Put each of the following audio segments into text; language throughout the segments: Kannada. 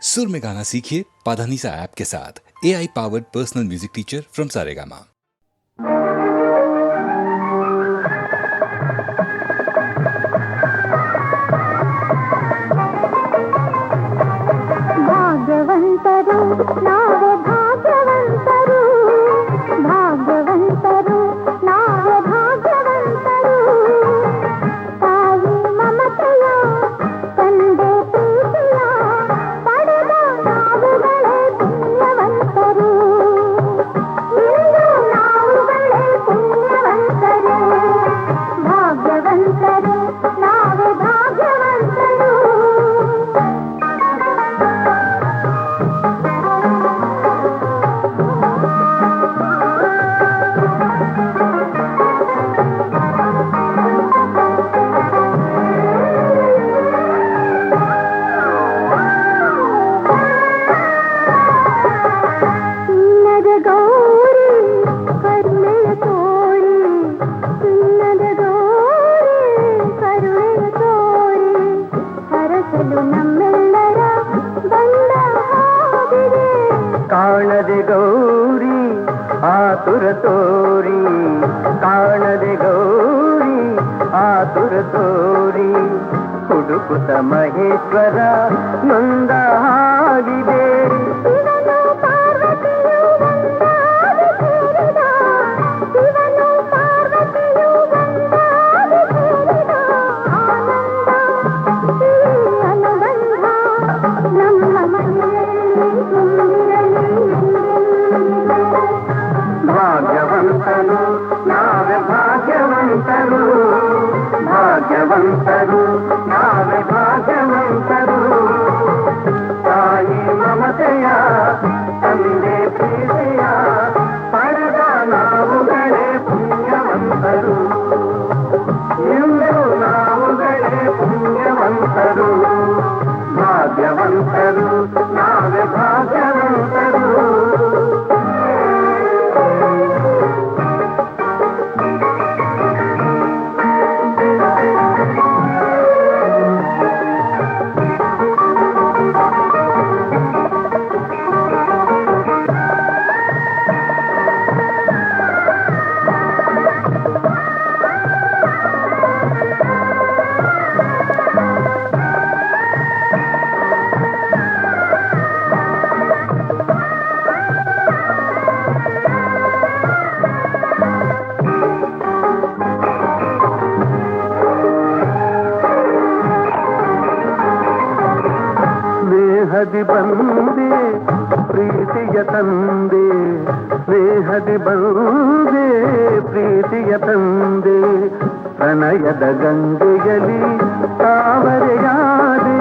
सुर में गाना सीखिए पाधानीसा ऐप के साथ। AI powered personal music teacher from Saregama. ಭಾಗ್ಯವಂತರು ನಾವೇ ಭಾಗ್ಯವಂತರು, ಭಾಗ್ಯವಂತರು ನಾವೇ ಭಾಗ್ಯವಂತರು. ತಾಯಿ ಮಮತೆಯ ತಂದೆ ಪ್ರೀತಿಯ ಪಡೆದ ನಾವುಗಳೇ ಪುಣ್ಯವಂತರು. ಇಂದು ನಾವುಗಳೇ ಪುಣ್ಯವಂತರು, ಭಾಗ್ಯವಂತರು ನಾವೇ ಭಾಗ್ಯವಂತರು. ಕಾಣದೆ ಗೌರಿ ಆತುರ ತೋರಿ, ಕಾಣದೆ ಗೌರಿ ಆತುರ ತೋರಿ, ಹುಡುಕುತ್ತ ಮಹೇಶ್ವರ ನೊಂದ ಹಾಗಿದೆ. ಭಾಗ್ಯವಂತರು ನಾವೇ ಭಾಗ್ಯವಂತರು, ಭಾಗ್ಯವಂತರು ನಾವೇ ಭಾಗ್ಯವಂತರು. ತಾಯಿ ಮಮತೆಯ ತಂದೆ ಪ್ರೀತಿಯ ಪಡೆದ ನಾವುಗಳೇ ಪುಣ್ಯವಂತರು. ಇಂದು ನಾವುಗಳೇ ಪುಣ್ಯವಂತರು, ಭಾಗ್ಯವಂತರು ನಾವೇ ಭಾಗ್ಯವಂತರು. ಸ್ನೇಹದಿ ಬಂದೆ ಪ್ರೀತಿಯ ತಂದೆ, ಸ್ನೇಹದಿ ಬಂದೆ ಪ್ರೀತಿಯ ತಂದೆ, ಪ್ರಣಯದ ಗಂಗೆಯಲ್ಲಿ ತಾವರೆಯಾದೆ,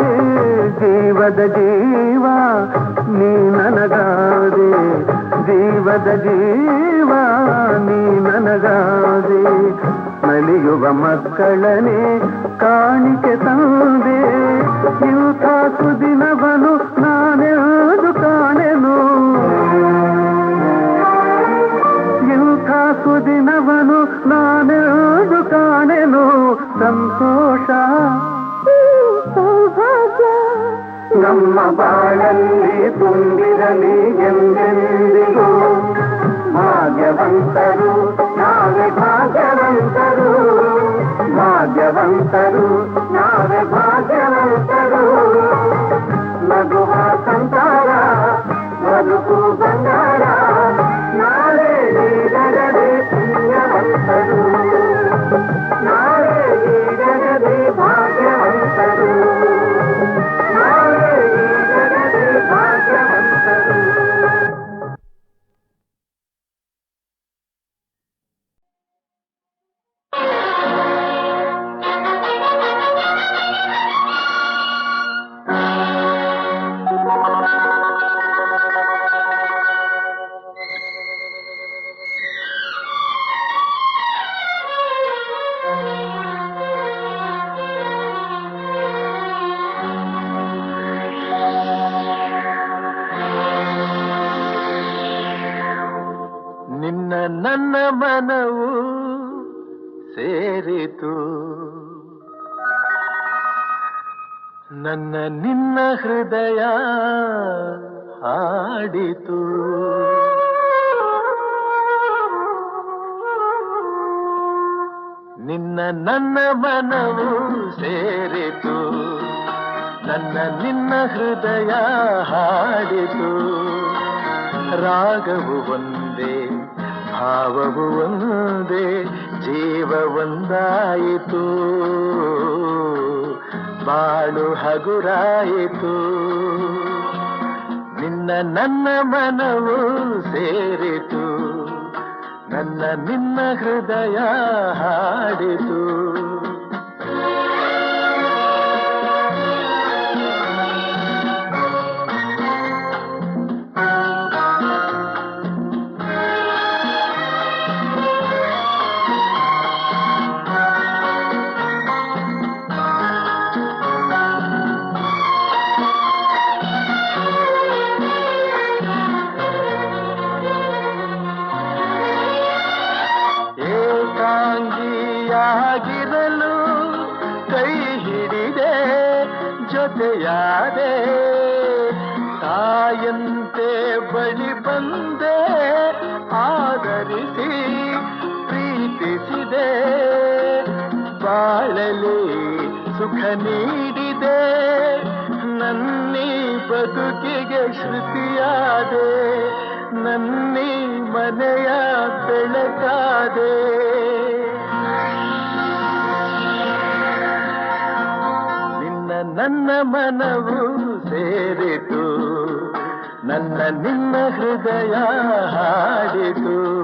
ಜೀವದ ಜೀವ ನೀ ನನಗಾದೆ, ಜೀವದ ಜೀವ ನೀ ನನಗಾದೆ. ನಲಿಯುವ ಮಕ್ಕಳನೆ ಕಾಣಿಕೆ ತಂದೆ, ಇಂಥ ಸುದಿನವನು ನಾನೆಂದು ಕಾಣೆನು, ಇಂಥ ಸುದಿನವನು ನಾನೆಂದು ಕಾಣೆನು. ಸಂತೋಷ ಸೌಭಾಗ್ಯ ನಮ್ಮ ಬಾಳಲ್ಲಿ ತುಂಬಿರಲಿ ಎಂದೆಂದಿಗೂ. ಭಾಗ್ಯವಂತರು ನಾವೇ ಭಾಗ್ಯವಂತರು, ಭಾಗ್ಯವಂತರು ನಾವೇ ಭಾಗ್ಯವಂತರು. ನಗುವ ಸಂಸಾರ ಬದುಕು ಬಂಗಾರ, ನಾಳೆ ನೀಡಗದೆ ಪುಣ್ಯವಂತರು, ನಾಳೆ ನೀಡಗದೆ ಭಾಗ್ಯವಂತರು, ನಾಳೆ ನೀಡಗದೆ ಭಾಗ್ಯವಂತರು. ನನ್ನ ಮನವು ಸೇರಿತು, ನನ್ನ ನಿನ್ನ ಹೃದಯ ಹಾಡಿತು. ನಿನ್ನ ನನ್ನ ಮನವು ಸೇರಿತು. ನನ್ನ ನಿನ್ನ ಹೃದಯ ಹಾಡಿತು. ರಾಗವು ಒಂದೇ, ಭಾವವು ಒಂದೇ, ಜೀವ ಒಂದಾಯಿತು. ಬಾಳು ಹಗುರಾಯಿತು. ನಿನ್ನ ನನ್ನ ಮನವು ಸೇರಿತು. ನನ್ನ ನಿನ್ನ ಹೃದಯ ಹಾಡಿತು. ಏಕಾಂಗಿಯಾಗಿರಲು ಕೈ ಹಿಡಿದೆ, ಜೊತೆಯಾದೆ, ತಾಯಂತೆ ಬಳಿ ಬಂದೆ, ಆದರಿಸಿ ಪ್ರೀತಿಸಿದೆ. ಬಾಳಲಿ ಸುಖ ನೀಡಿದೆ, ನನ್ನೀ ಬದುಕಿಗೆ ಶ್ರುತಿಯಾದೆ, ನನ್ನೀ ಮನೆಯ ಬೆಳಕಾದೆ. ನಿನ್ನ ನನ್ನ ಮನವು ಸೇರಿತು. ನನ್ನ ನಿನ್ನ ಹೃದಯ ಹಾಡಿತು.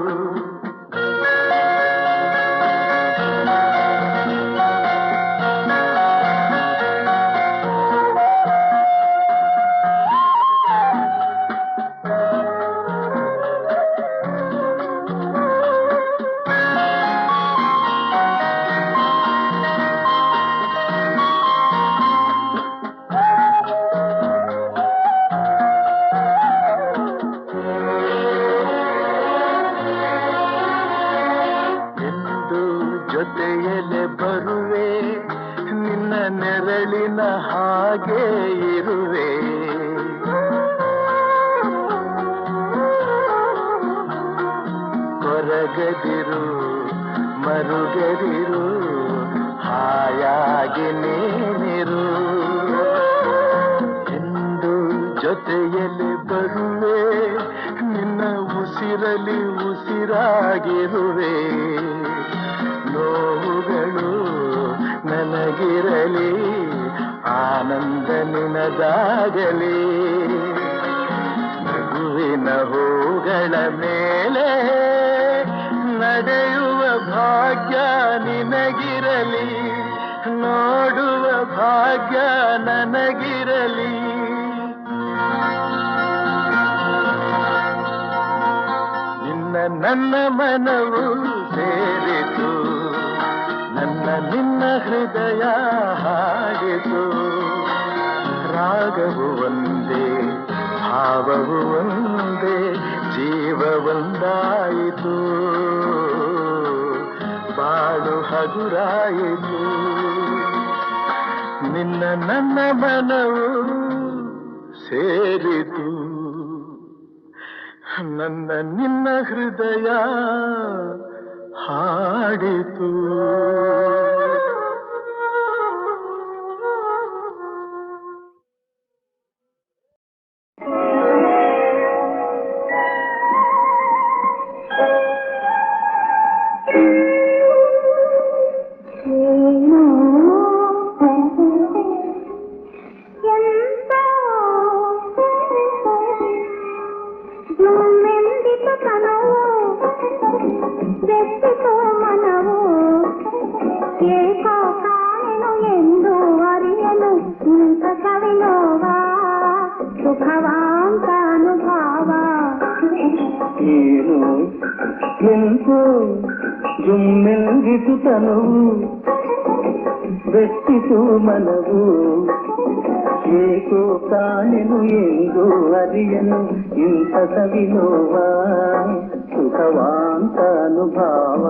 ಜೊತೆಯಲೆ ಬರುವೆ, ನಿನ್ನ ನೆರಳಿನ ಹಾಗೆ ಇರುವೆ. ಕೊರಗದಿರು ಮರುಗದಿರು, ಹಾಯಾಗಿ ನೀನಿರು. ಎಂದು ಜೊತೆಯಲೆ ಬರುವೆ, ನಿನ್ನ ಉಸಿರಲಿ ಉಸಿರಾಗಿರುವೆ. ನೋವುಗಳು ನನಗಿರಲಿ, ಆನಂದ ನಿನದಾಗಲಿ. ನಗುವಿನ ಹೂಗಳ ಮೇಲೆ ನಡೆಯುವ ಭಾಗ್ಯ ನಿನಗಿರಲಿ, ನೋಡುವ ಭಾಗ್ಯ ನನಗಿರಲಿ. ನಿನ್ನ ನನ್ನ ಮನವು ಸೇರಿತು. ನನ್ನ ನಿನ್ನ ಹೃದಯ ಹಾಡಿತು. ರಾಗವು ಒಂದೇ, ಭಾವವು ಒಂದೇ, ಜೀವ ಒಂದಾಯಿತು. ಬಾಳು ಹಗುರಾಯಿತು. ನಿನ್ನ ನನ್ನ ಮನವು ಸೇರಿತು. ನನ್ನ ನಿನ್ನ ಹೃದಯ ಹಾಡಿತು. ಜುಮ್ಮೆಲ್ಗಿತು ತನುವು, ಬೆಟ್ಟಿತು ಮನವು, ಏಕೋ ಕಾಣೆನು ಎಂದು ಅರಿಯನು ಇಂಥ ಸವಿನೋವ, ಸುಖವಾಂತ ಅನುಭಾವ.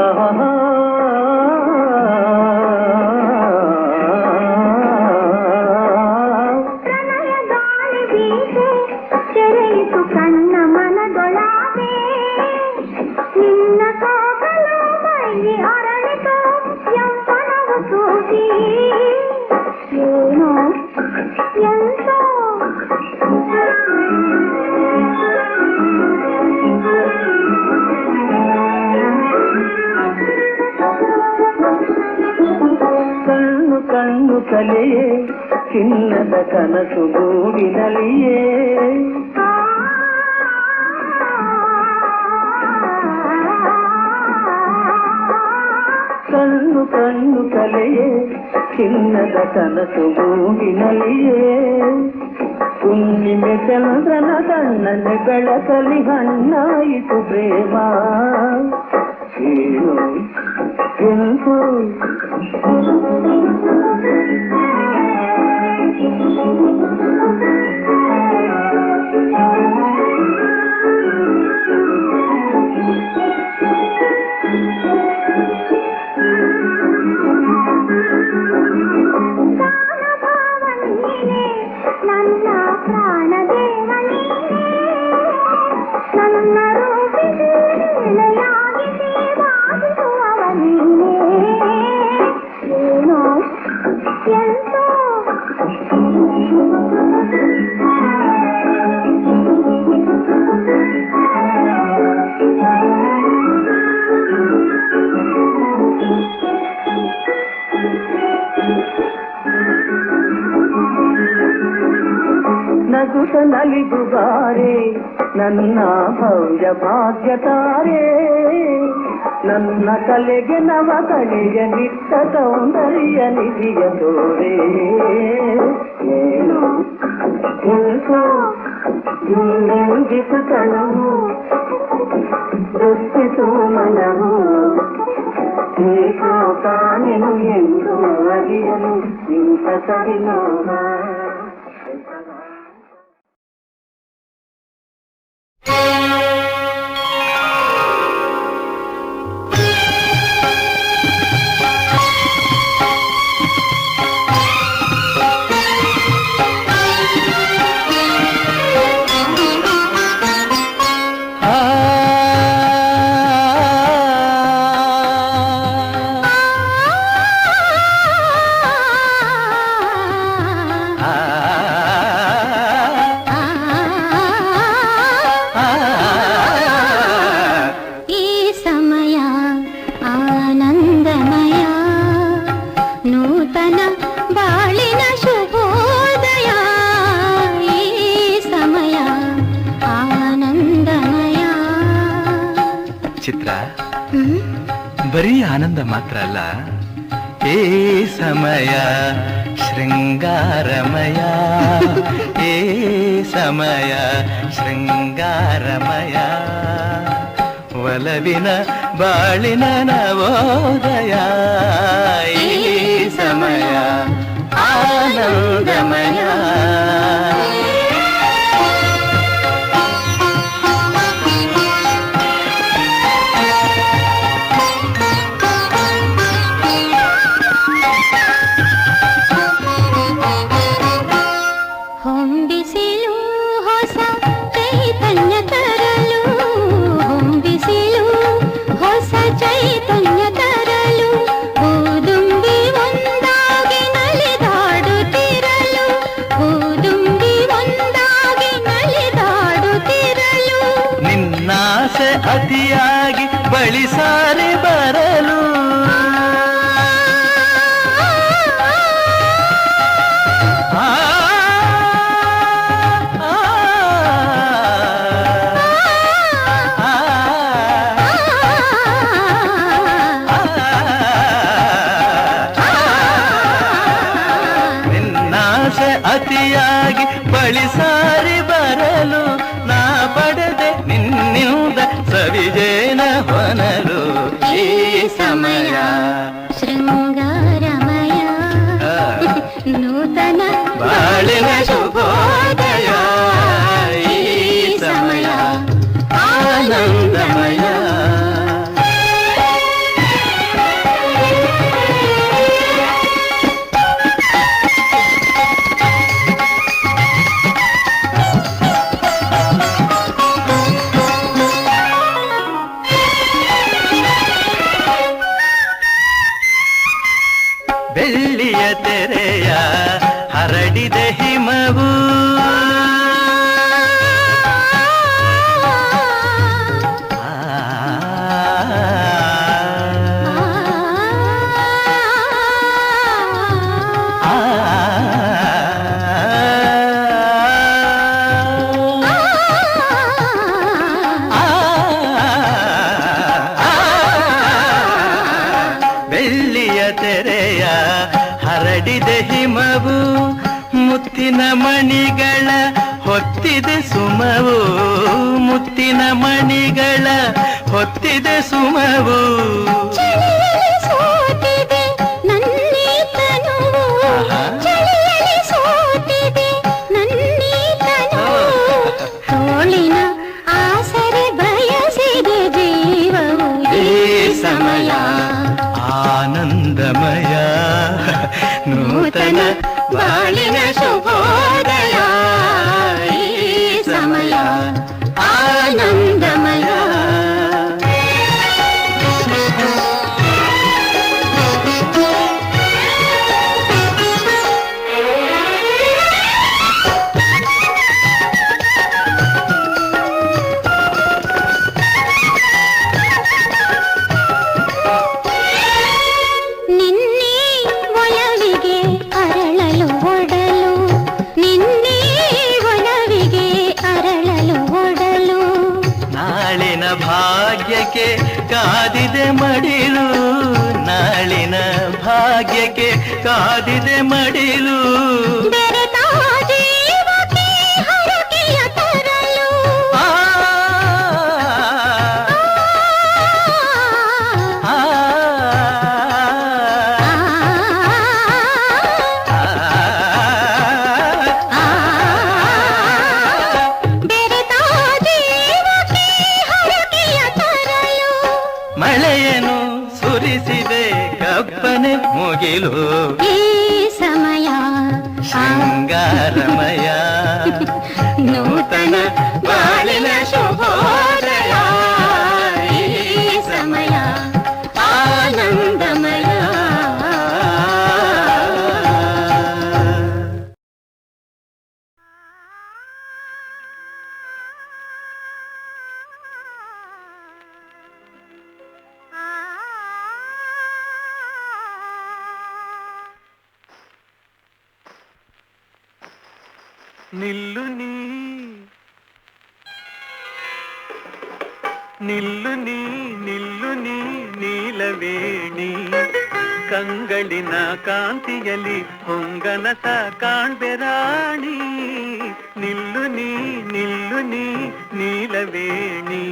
ಆಹಾ ಪ್ರಣಯ ಗಾಳಿ ಬೀಸೆ ತೆರೆಯಿತು ಕಣ್ಣ ಮನದೊಳಗೆ ನಿನ್ನ ಸೋಗಲು ಮೈ ಅರಳಿತು ಯೌವನವು ಸೂಸಿ ಏನೋ ಎಂತೋ ಕಣ್ಣು ಕಣ್ಣು ಕಲೆಯೇ ಚಿನ್ನದ ಕನಸು ಗೂಡಿನಲ್ಲಿಯೇ ಕಣ್ಣು ಕಣ್ಣು ಕಲೆಯೇ ಚಿನ್ನದ ಕನಸು ಗೂಡಿನಲ್ಲಿಯೇ ಹುಣ್ಣಿಮೆ ಚಂದ್ರನ ಕಣ್ಣನೆ ಬೆಳಕಲಿ ಹಣ್ಣಾಯಿತು ಪ್ರೇಮ ಏನು ಎಂತು ನನ್ನ ಪ್ರಾಣದೇವ ನೀನೇ ನನ್ನ ರೂಪಿಸಿ ನೆಲೆಯಾಗಿಸಿ ವಾದಿಸುವವ ನೀನೇ ಏನೋ ಎಂತೋ ನಗುತ ನಲಿದುಗಾರೆ ನನ್ನ ಭವ್ಯ ಭಾಗ್ಯತಾರೆ ನನ್ನ ಕಲೆಗೆ ನವ ಕಲೆಯ ನಿಟ್ಟ ಸೌಂದರ್ಯ ನಿಧಿಯ ತೋರೆ ಏನು ಎಂತೋ ಇಂಗಿತು ತನವು ದೃಷ್ಟಿಸು ಮನವು ಏಕೋ ತಾನೆನು ಎಂದು ಅರಿಯಲು ಇಂಥ ಸರಿನೋಗ ಚಿತ್ರ ಬರೀ ಆನಂದ ಮಾತ್ರ ಅಲ್ಲ, ಏ ಸಮಯ ಶೃಂಗಾರಮಯ, ಏ ಸಮಯ ಶೃಂಗಾರಮಯ, ಒಲವಿನ ಬಾಳಿನ ನವೋದಯ, ಈ ಸಮಯ ಆನಂದಮಯ. ಅತಿಯಾಗಿ ಬಳಿ ಸಾರಿ ಬರಲು ನಿನ್ನಾಸೆ ಅತಿಯಾಗಿ ಬಳಿ ಸಾರಿ ಬರಲು ನಾ ಪಡೆದೆ ನಿನ್ನಿಂದ ಸವಿಜೇನ ಹೊನಲು. ಈ ಸಮಯ ಶೃಂಗಾರಮಯ ನೂತನ ಬಾಳಿನ ಶುಭೋದಯ, ಈ ಸಮಯ ಆನಂದಮಯ. ಹರಡಿದೆ ಹಿಮವು ಬೆಳ್ಳಿಯ ತೆರೆಯ ಹರಡಿದೆ ಹಿಮವು ಮುತ್ತಿನ ಮಣಿಗಳ ಹೊತ್ತಿದೆ ಸುಮವು ಮುತ್ತಿನ ಮಣಿಗಳ ಹೊತ್ತಿದೆ ಸುಮವು ಚಳಿಯಲ್ಲಿ ಸೋತಿದೆ ನನ್ನೀ ತನುವು ಚಳಿಯಲ್ಲಿ ಸೋತಿದೆ ನನ್ನೀ ತನುವು ತೋಳಿನ ಆಸರೆ ಬಯಸಿದೆ ಜೀವವು ಈ ಸಮಯ ಆನಂದಮಯ ನೂತನ ಬಾಳಿನ ಶುಭೋದಯ ಈ ಸಮಯ ಆನಂದಮಯ ನಿನ್ನೆ ಒಲವಿಗೆ ಅರಳಲು ಒಡಲು ನಿನ್ನೆ ಒಲವಿಗೆ ಅರಳಲು ಒಡಲು ನಾಳಿನ ಭಾಗ್ಯಕ್ಕೆ ಕಾದಿದೆ ಮಡಿಲು ನಾಳಿನ ಭಾಗ್ಯಕ್ಕೆ ಕಾದಿದೆ ಮಡಿಲು ಬೆರೆತ ಜೀವಕ್ಕೆ ಹರಕೆಯ ತರಲು ಆ, ಆ, ಬೆರೆತ ಜೀವಕ್ಕೆ ಹರಕೆಯ ತರಲು ಮಳೆಯನ್ನು ಸುರಿಸಿದೆ ಕಪ್ಪನೆ ಮುಗಿಲು ಈ ಸಮಯ ಶೃಂಗಾರಮಯ ನೂತನ ಬಾಳಿನ ಶುಭೋದಯ ಈ ಸಮಯ ಆನಂದಮಯ ನಿಲ್ಲು ನೀ ನಿಲ್ಲು ನೀ ನಿಲ್ಲು ನೀ ನೀಲವೇಣಿ ಕಂಗಳಿನ ಕಾಂತಿಯಲ್ಲಿ ಹೊಂಗನಸ ಕಾಣ್ಬೆರಾಣಿ ನಿಲ್ಲು ನೀ ನಿಲ್ಲು ನೀ ನೀಲವೇಣಿ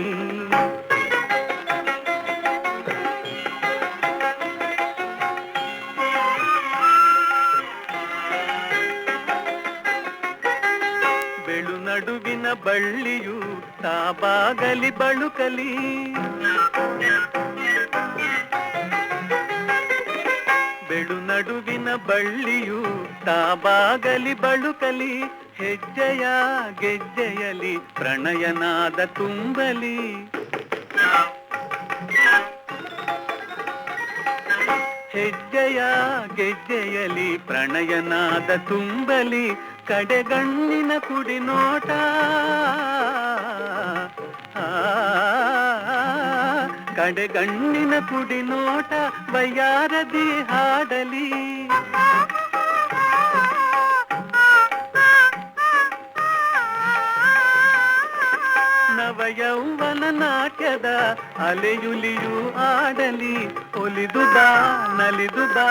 ಬೆಳು ನಡುವಿನ ಬಳ್ಳಿಯು ತಾಬಾಗಲಿ ಬಳುಕಲಿ ಬೆಳು ನಡುವಿನ ಬಳ್ಳಿಯು ತಾಬಾಗಲಿ ಬಳುಕಲಿ ಹೆಜ್ಜೆಯ ಗೆಜ್ಜೆಯಲಿ ಪ್ರಣಯನಾದ ತುಂಬಲಿ ಹೆಜ್ಜೆಯ ಗೆಜ್ಜೆಯಲಿ ಪ್ರಣಯನಾದ ತುಂಬಲಿ ಕಡೆಗಣ್ಣಿನ ಕುಡಿ ನೋಟ ಕಡೆಗಣ್ಣಿನ ಕುಡಿ ನೋಟ ವಯ್ಯಾರದಿ ಹಾಡಲಿ ನವಯೌವನ ನಾಟ್ಯದ ಅಲೆಯುಲಿಯು ಆಡಲಿ ಒಲಿದು ಬಾ ನಲಿದು ಬಾ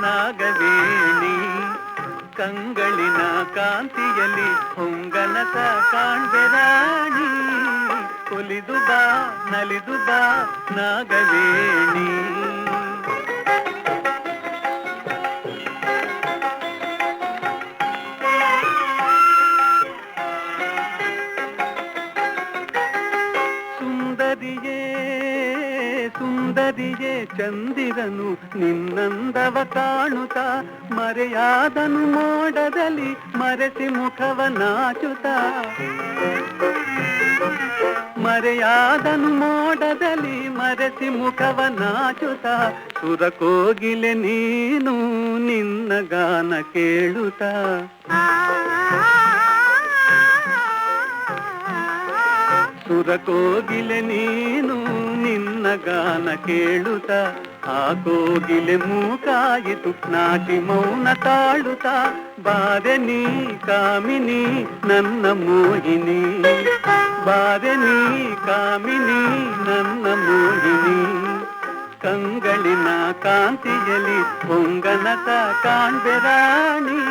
ನಾಗವೇಣಿ ಕಂಗಳಿನ ಕಾಂತಿಯಲ್ಲಿ ಹೊಂಗನಸ ಕಾಣ್ಬೆರಾಣಿ ಒಲಿದು ಬಾ ನಲಿದು ಬಾ ನಾಗವೇಣಿ ಸುಂದರಿಯೇ ಸುಂದರಿಯೇ ಚಂದಿರನು ನಿನ್ನಂದವ ಕಾಣುತ್ತ ಮರೆಯಾದನು ಮೋಡದಲ್ಲಿ ಮರೆಸಿ ಮುಖವ ನಾಚುತ್ತ ಮರೆಯಾದನು ಮೋಡದಲ್ಲಿ ಮರೆಸಿ ಮುಖವ ನಾಚುತ್ತ ಸುರಕೋಗಿಲೆ ನೀನು ನಿನ್ನ ಗಾನ ಕೇಳುತ್ತ ಸುರಕೋಗಿಲೆ ನೀನು ನಿನ್ನ ಗಾನ ಕೇಳುತ್ತ ಆ ಕೋಗಿಲೆ ಮೂಕಾಯಿತು ನಾಟಿ ಮೌನ ತಾಳುತ್ತ ಬಾರೆ ನೀ ಕಾಮಿನಿ ನನ್ನ ಮೋಹಿನಿ ಬಾರೆ ನೀ ಕಾಮಿನಿ ನನ್ನ ಮೋಹಿನಿ ಕಂಗಳಿನ ಕಾಂತಿಯಲಿ ಹೊಂಗನತ ಕಾಣ್ಬೆರಾಣಿ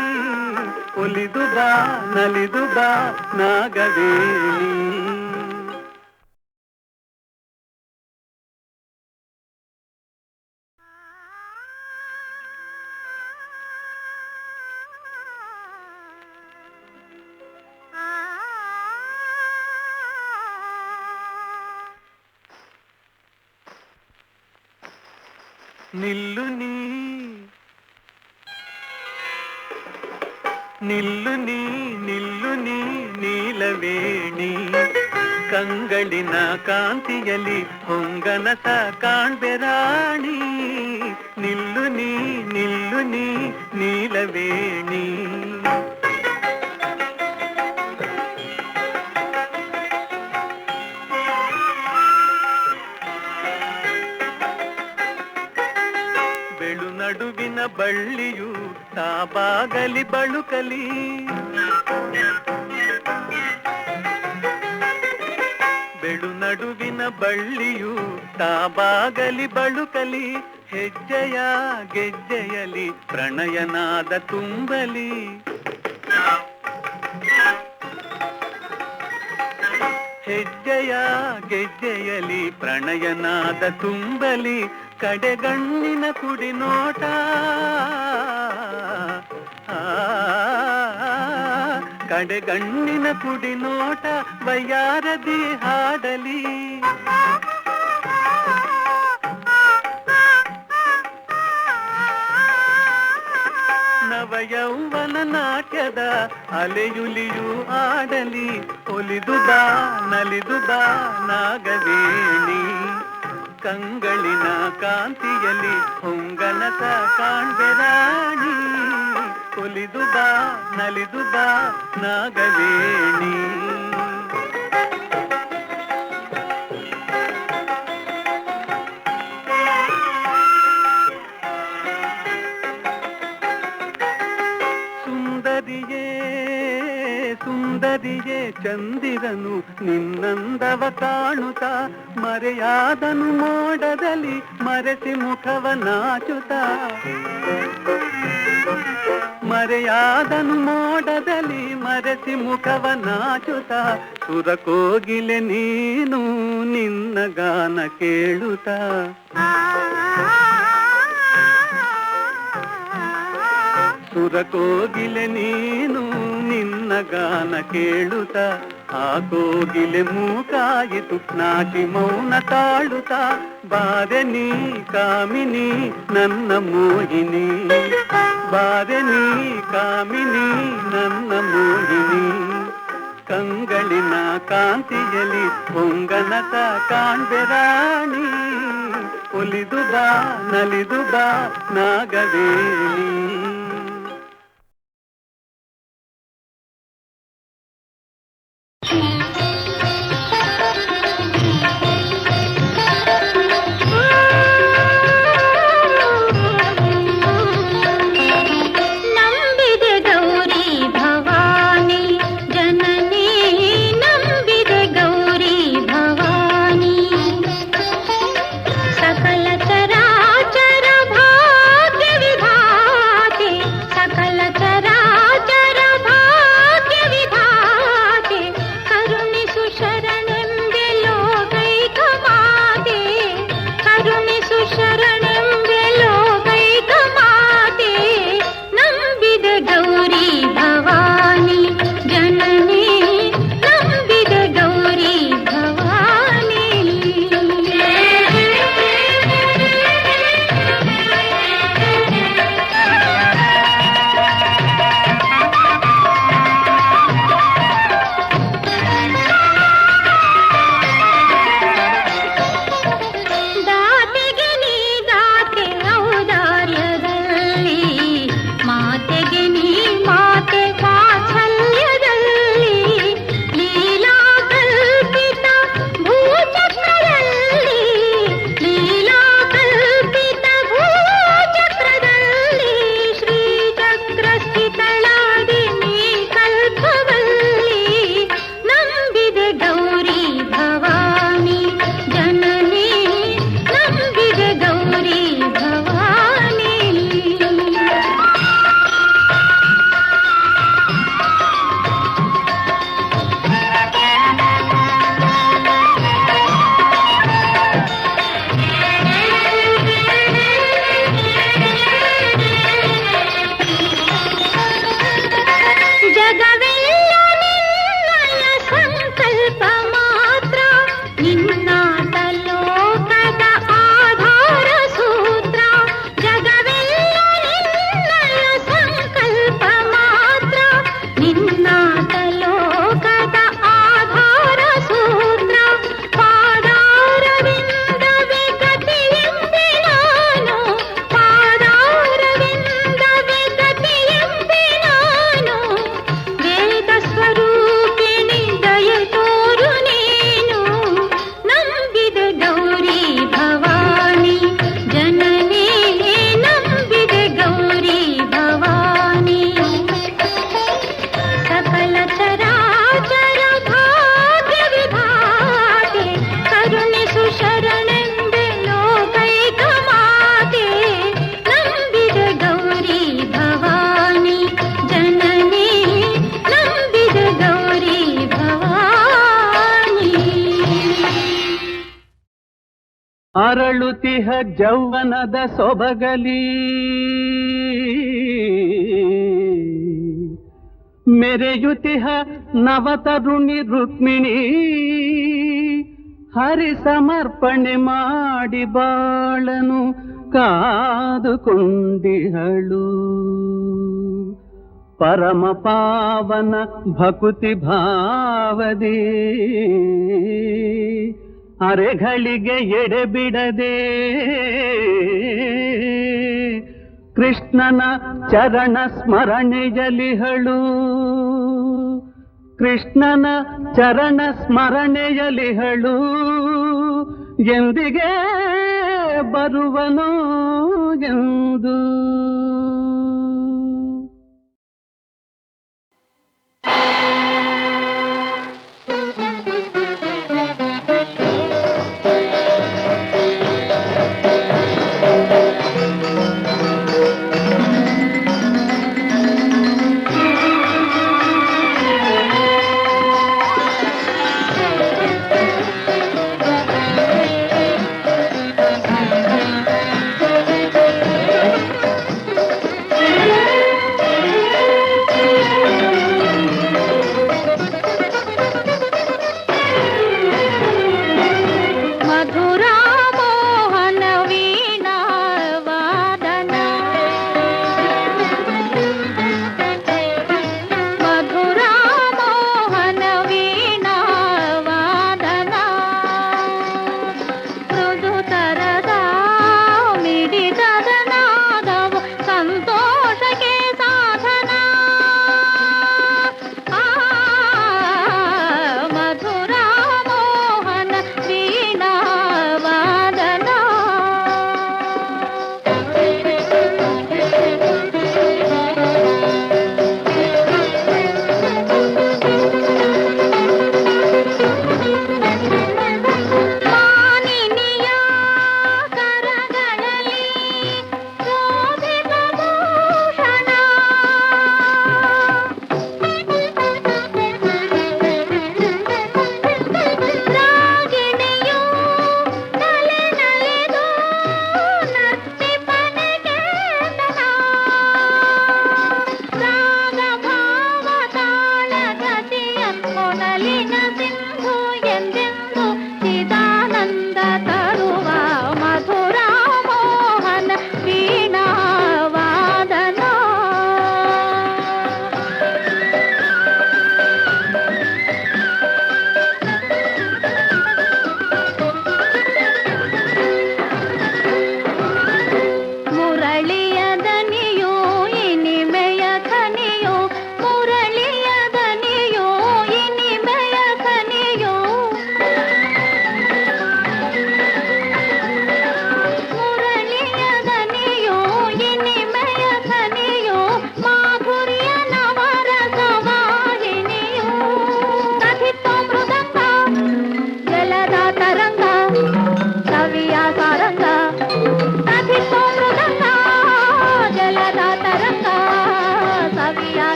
ಒಲಿದು ಬಾ ನಲಿದು ಬಾ ನಾಗವೇಣಿ ನಿಲ್ಲು ನೀ ನಿಲ್ಲು ನೀ ನಿಲ್ಲು ನೀ ನೀಲವೇಣಿ ಕಂಗಳಿನ ಕಾಂತಿಯಲಿ ಹೊಂಗನಸ ಕಾಣ್ಬೆರಾಣಿ ನಿಲ್ಲು ನೀ ನಿಲ್ಲು ನೀ ನೀಲವೇಣಿ ನಡುವಿನ ಬಳ್ಳಿಯು ತಾಬಾಗಲಿ ಬಳುಕಲಿ ಬೆಳು ನಡುವಿನ ಬಳ್ಳಿಯು ತಾಬಾಗಲಿ ಬಳುಕಲಿ ಹೆಜ್ಜೆಯ ಗೆಜ್ಜೆಯಲಿ ಪ್ರಣಯನಾದ ತುಂಬಲಿ ಹೆಜ್ಜೆಯ ಗೆಜ್ಜೆಯಲಿ ಪ್ರಣಯನಾದ ತುಂಬಲಿ ಕಡೆಗಣ್ಣಿನ ಕುಡಿ ನೋಟ ಕಡೆಗಣ್ಣಿನ ಕುಡಿ ನೋಟ ವಯ್ಯಾರದಿ ಹಾಡಲಿ ನವಯೌವನ ನಾಟ್ಯದ ಅಲೆಯುಲಿಯು ಆಡಲಿ ಒಲಿದು ಬಾ ನಲಿದು ಬಾ ನಾಗವೇಣಿ ಕಂಗಳಿನ ಕಾಂತಿಯಲಿ ಹೊಂಗನಸ ಕಾಣ್ಬೆರಾಣಿ ಒಲಿದು ಬಾ ನಲಿದು ಬಾ ನಾಗವೇಣಿ ಸುಂದರಿಯೇ ಚಂದಿರನು ನಿನ್ನಂದವ ಕಾಣುತ್ತ ಮರೆಯಾದನು ಮೋಡದಲ್ಲಿ ಮರೆಸಿ ಮುಖವ ನಾಚುತ್ತ ಮರೆಯಾದನು ಮೋಡದಲ್ಲಿ ಮರೆಸಿ ಮುಖವ ನಾಚುತ್ತ ಸುರಕೋಗಿಲೆ ನೀನು ನಿನ್ನ ಗಾನ ಕೇಳುತ್ತ ಸುರಕೋಗಿಲೆ ನೀನು ನಿನ್ನ ಗಾನ ಕೇಳುತ್ತ ಆ ಕೋಗಿಲೆ ಮೂಕಾಯಿತು ನಾಟಿ ಮೌನ ತಾಳುತ್ತ ಬಾರೆ ನೀ ಕಾಮಿನಿ ನನ್ನ ಮೋಹಿನಿ ಬಾರೆ ನೀ ಕಾಮಿನಿ ನನ್ನ ಮೋಹಿನಿ ಕಂಗಳಿನ ಕಾಂತಿಯಲಿ ಹೊಂಗನತ ಕಾಣ್ಬೆರಾಣಿ ಒಲಿದು ಬಾ ನಲಿದು ಬಾ ನಾಗವೇಣಿ सकल चराचर भाग्य विधाता ಅರಳುತಿಹ ಜೌವನದ ಸೊಬಗಲಿ ಮೆರೆಯುತಿಹ ನವತರುಣಿ ರುಕ್ಮಿಣಿ ಹರಿ ಸಮರ್ಪಣೆ ಮಾಡಿ ಬಾಳನು ಕಾದುಕೊಂಡಿಹಳು. ಪರಮ ಪಾವನ ಭಕುತಿ ಭಾವದಿ ಅರೆಗಳಿಗೆ ಎಡೆಬಿಡದೆ ಕೃಷ್ಣನ ಚರಣ ಸ್ಮರಣೆಯಲಿಹಳು. ಕೃಷ್ಣನ ಚರಣ ಸ್ಮರಣೆಯಲಿಹಳು. ಎಂದಿಗೆ ಬರುವನೋ ಎಂದು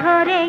ಘೋರೆ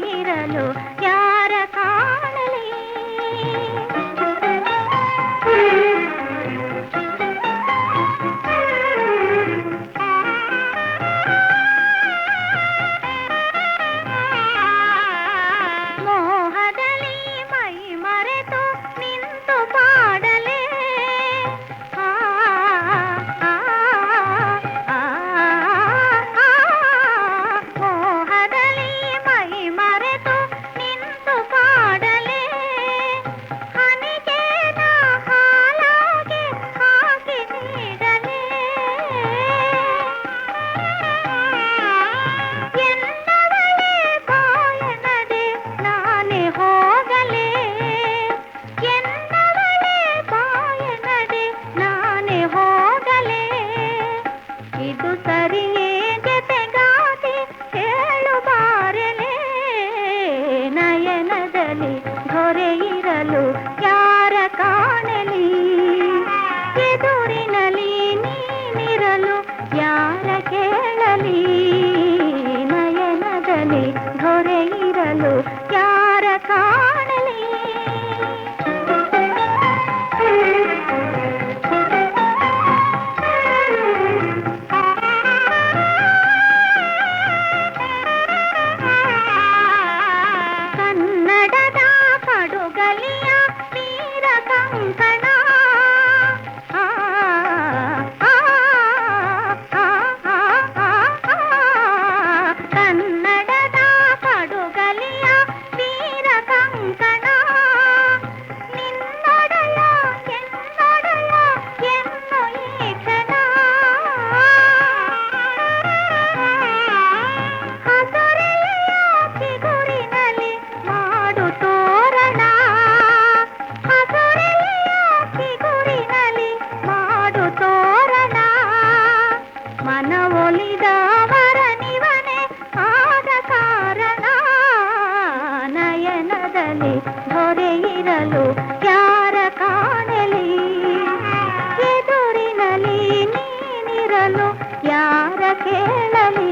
ಹೊರೆ ಇರಲು ಯಾರ ಕಾಣಲಿ, ಎದುರಿನಲ್ಲಿ ನೀನಿರಲು ಯಾರ ಕೇಳಲಿ,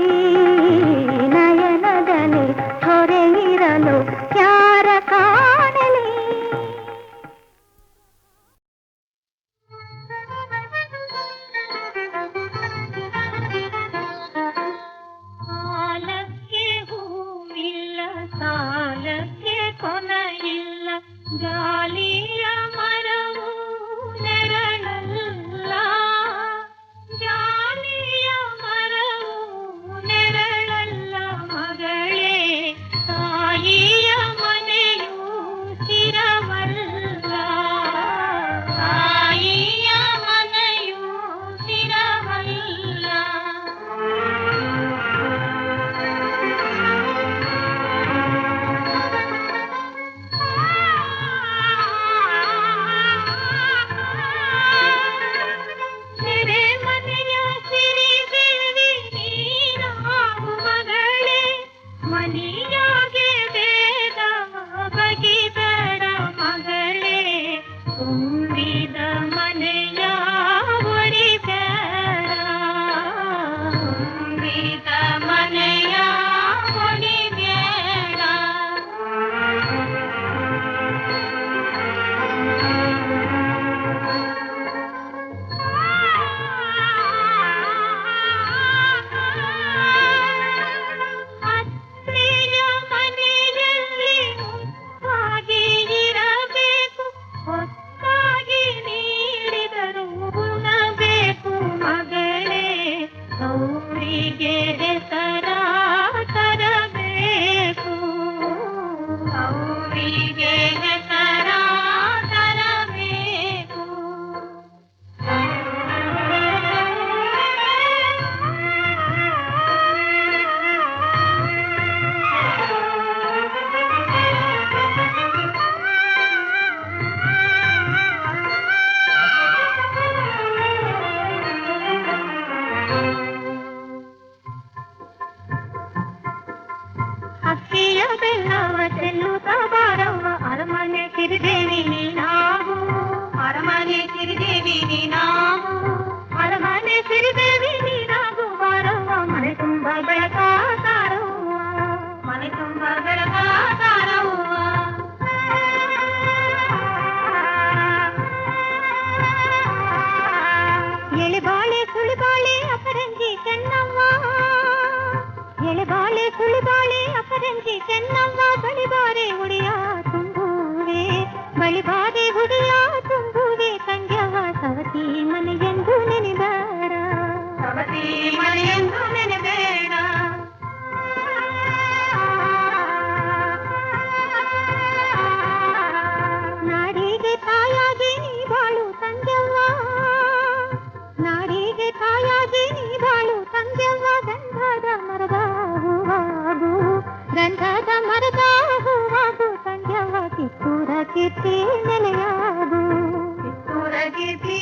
ನಯನದಲ್ಲಿ ಹೊರೆ ಇರಲು ಯಾರ ಕಾಣಲಿ. ಸಾಲಕ್ಕೆ ಹೂವಿಲ್ಲ, ಸಾಲಕ್ಕೆ ಕೊನೆಯಿಲ್ಲ, ಗಾಳಿಯ ಮರವು ನೆರಳಲ್ಲ, ಗಾಳಿಯ ಮರವು ನೆರಳಲ್ಲ ಮಗಳೇ, ತಾಯಿಯ ಮನೆಯು ಸ್ಥಿರವಲ್ಲ, ತಾಯಿಯ ಮನೆಯು ಸ್ಥಿರವಲ್ಲ. ಸಿರೆ ಮನೆಯ ಸಿರಿದೇವಿ ನೀನಾಗು ಮಗಳೇ, ಮನಿಯಾಗೆ ಬೇಡ ಬಗಿಬೇಡ ಮಗಳೇ, ತುಂಬಿದ ಮನೆಯ ಒಡಿಬೇಡ, ತುಂಬಿದ ಮನೆಯ ಒಡಿಬೇಡ. ಅತ್ತೆಯ ಮನೆಯಲ್ಲಿ ಮುತ್ತಾಗಿ ಇರಬೇಕು, ಹೊತ್ತಾಗಿ ನೀಡಿದರು ಉಣಬೇಕು ಮಗಳೇ, ಅವರಿಗೆ ಹೆಸರ ತರಬೇಕು, ಅವರಿಗೆ ಹೆಸರ ತರಬೇಕು. ಅಕ್ಕಿಯ ಬೆಲ್ಲವ ಚೆಲ್ಲುತ್ತ ಬಾರವ್ವ, ಅರಮನೆ ಸಿರಿದೇವಿ ನೀನಾಗು, ಅರಮನೆ ಸಿರಿದೇವಿ ನೀನಾಗು, ಅರಮನೆ ಸಿರಿದೇವಿ ನೀನಾಗು ಬಾರವ್ವ, ಮನೆ ತುಂಬ ಬೆಳಕ ತಾರವ್ವ, ಮನೆ ತುಂಬ ಬೆಳಕ ತಾರವ್ವ. ಎಳೆಬಾಳೆ ಸುಳಿಬಾಳೆ ಅಪರಂಜಿ ಚೆನ್ನವ್ವ, ಎಳೆಬಾಳೆ ಸುಳಿಬಾಳೆ ಅಪರಂಜಿ ಚೆನ್ನವ್ವ, ಬಳಿಬಾರೆ ಹುಡಿಯ ತುಂಬುವೆ, ಬಳಿಬಾರೆ ಹುಡಿಯ ತುಂಬುವೆ ತಂಗ್ಯವ, ಸವತಿ ಮನೆಯೆಂದು ನೆನೆಬೇಡ, ಸವತಿ ಮನೆಯೆಂದು ನೆನೆಬೇಡ. ನಾಡಿಗೆ ತಾಯಾಗಿ ನೀ ಬಾಳು ತಂಗ್ಯವ್ವ, ನಾಡಿಗೆ ತಾಯಾಗಿ ನೀ ಬಾಳು ತಂಗ್ಯವ್ವ, ಗಂಧದ ಮರದ ಹೂವಾಗು, ಗಂಧದ ಮರದ ಹೂವಾಗು ತಂಗ್ಯವ್ವ, ಕಿತ್ತೂರ ಕೀರ್ತಿ ನೆಲೆಯಾಗು, ಕಿತ್ತೂರ ಕೀರ್ತಿ